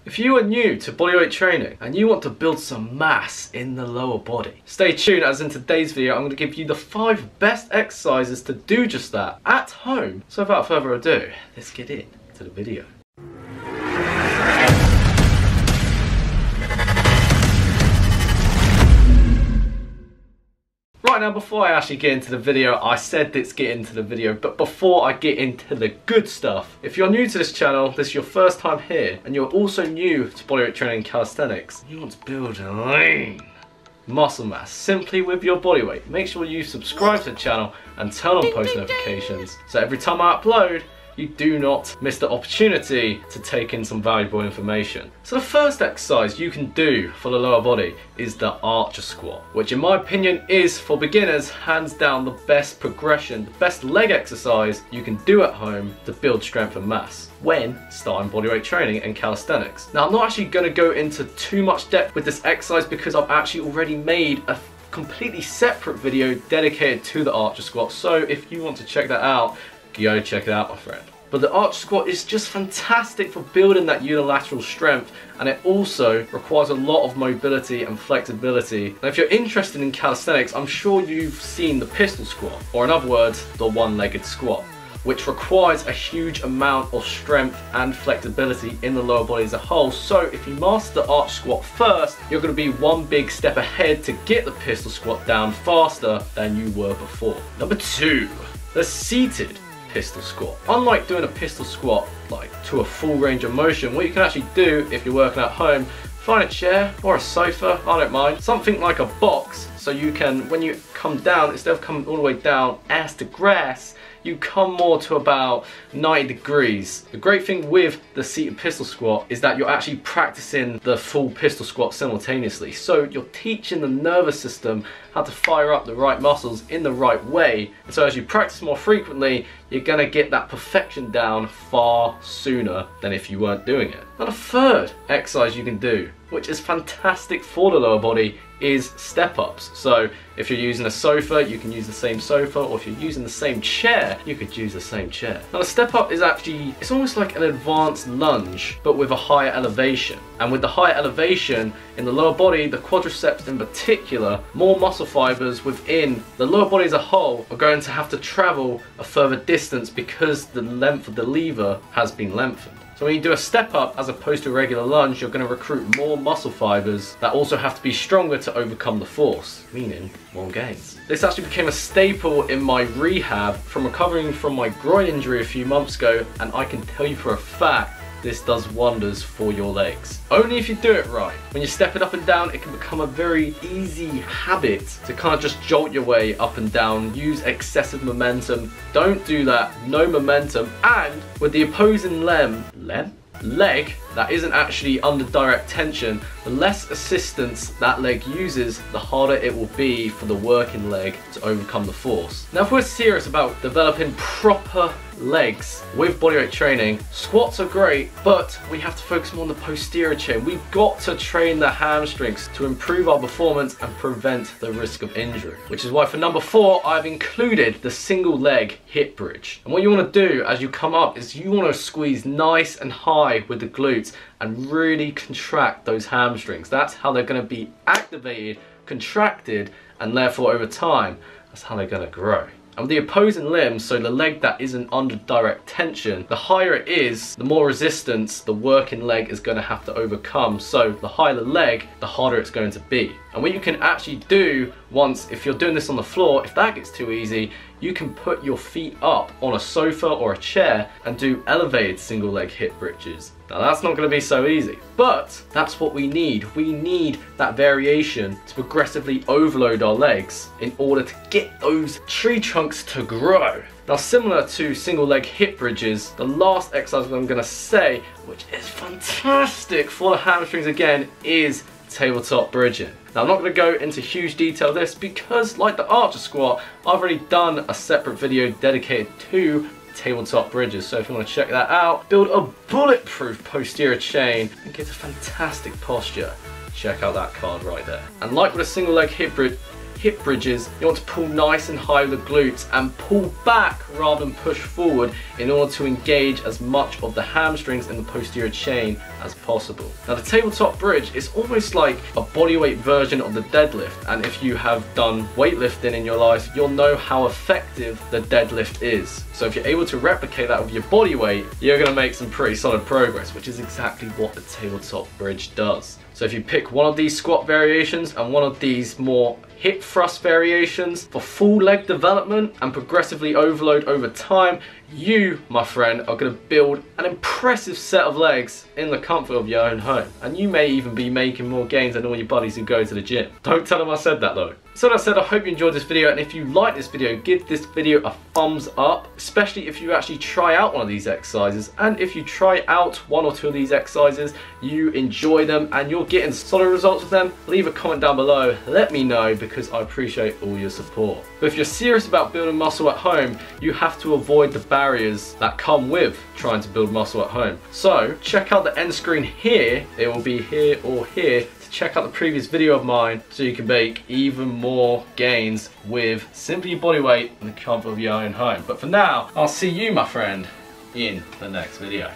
If you are new to bodyweight training and you want to build some mass in the lower body, stay tuned, as in today's video I'm going to give you the 5 best exercises to do just that at home. So without further ado, let's get into the video. Right, now before I actually get into the video, I said let's get into the video, but before I get into the good stuff, if you're new to this channel, this is your first time here, and you're also new to bodyweight training and calisthenics, you want to build lean muscle mass simply with your body weight, make sure you subscribe to the channel and turn on post notifications so every time I upload, you do not miss the opportunity to take in some valuable information. So the first exercise you can do for the lower body is the archer squat, which in my opinion is, for beginners, hands down the best progression, the best leg exercise you can do at home to build strength and mass when starting bodyweight training and calisthenics. Now I'm not actually going to go into too much depth with this exercise because I've actually already made a completely separate video dedicated to the archer squat, so if you want to check that out, you gotta check it out, my friend. But the archer squat is just fantastic for building that unilateral strength, and it also requires a lot of mobility and flexibility. Now if you're interested in calisthenics, I'm sure you've seen the pistol squat, or in other words, the one-legged squat, which requires a huge amount of strength and flexibility in the lower body as a whole. So if you master the archer squat first, you're going to be one big step ahead to get the pistol squat down faster than you were before. Number 2, the seated pistol squat. Unlike doing a pistol squat like to a full range of motion, what you can actually do if you're working at home, find a chair or a sofa, I don't mind, something like a box, so you can, when you come down, instead of coming all the way down ass to grass, you come more to about 90 degrees. The great thing with the seated pistol squat is that you're actually practicing the full pistol squat simultaneously. So you're teaching the nervous system how to fire up the right muscles in the right way. And so as you practice more frequently, you're gonna get that perfection down far sooner than if you weren't doing it. Now the third exercise you can do, which is fantastic for the lower body, is step-ups. So if you're using a sofa, you can use the same sofa, or if you're using the same chair, you could use the same chair. Now the step-up is actually, it's almost like an advanced lunge, but with a higher elevation. And with the higher elevation in the lower body, the quadriceps in particular, more muscle fibers within the lower body as a whole are going to have to travel a further distance because the length of the lever has been lengthened. So when you do a step up as opposed to a regular lunge, you're going to recruit more muscle fibers that also have to be stronger to overcome the force, meaning more gains. This actually became a staple in my rehab from recovering from my groin injury a few months ago, and I can tell you for a fact this does wonders for your legs. Only if you do it right. When you step it up and down, it can become a very easy habit to kind of just jolt your way up and down, use excessive momentum. Don't do that, no momentum. And with the opposing leg that isn't actually under direct tension, the less assistance that leg uses, the harder it will be for the working leg to overcome the force. Now if we're serious about developing proper legs with bodyweight training, squats are great, but we have to focus more on the posterior chain. We've got to train the hamstrings to improve our performance and prevent the risk of injury, which is why for number 4 I've included the single leg hip bridge. And what you want to do as you come up is you want to squeeze nice and high with the glutes and really contract those hamstrings. That's how they're going to be activated, contracted, and therefore over time that's how they're going to grow. And with the opposing limb, so the leg that isn't under direct tension, the higher it is, the more resistance the working leg is going to have to overcome. So the higher the leg, the harder it's going to be. And what you can actually do once, if you're doing this on the floor, if that gets too easy, you can put your feet up on a sofa or a chair and do elevated single leg hip bridges. Now that's not going to be so easy, but that's what we need. We need that variation to progressively overload our legs in order to get those tree trunks to grow. Now similar to single leg hip bridges, the last exercise I'm going to say, which is fantastic for the hamstrings again, is tabletop bridging. Now I'm not going to go into huge detail this because, like the archer squat, I've already done a separate video dedicated to tabletop bridges. So if you want to check that out, build a bulletproof posterior chain and get a fantastic posture, check out that card right there. And like with a single leg hip bridges, you want to pull nice and high with the glutes and pull back rather than push forward in order to engage as much of the hamstrings and the posterior chain as possible. Now the tabletop bridge is almost like a bodyweight version of the deadlift, and if you have done weightlifting in your life, you'll know how effective the deadlift is. So if you're able to replicate that with your body weight, you're going to make some pretty solid progress, which is exactly what the tabletop bridge does. So if you pick one of these squat variations and one of these more hip thrust variations for full leg development and progressively overload over time, you, my friend, are going to build an impressive set of legs in the comfort of your own home. And you may even be making more gains than all your buddies who go to the gym. Don't tell them I said that though. So that said, I hope you enjoyed this video, and if you like this video, give this video a thumbs up, especially if you actually try out one of these exercises. And if you try out one or two of these exercises, you enjoy them and you're getting solid results with them, leave a comment down below, let me know, because I appreciate all your support. But if you're serious about building muscle at home, you have to avoid the barriers that come with trying to build muscle at home. So check out the end screen here, it will be here or here, to check out the previous video of mine so you can make even more gains with simply your body weight in the comfort of your own home. But for now, I'll see you, my friend, in the next video.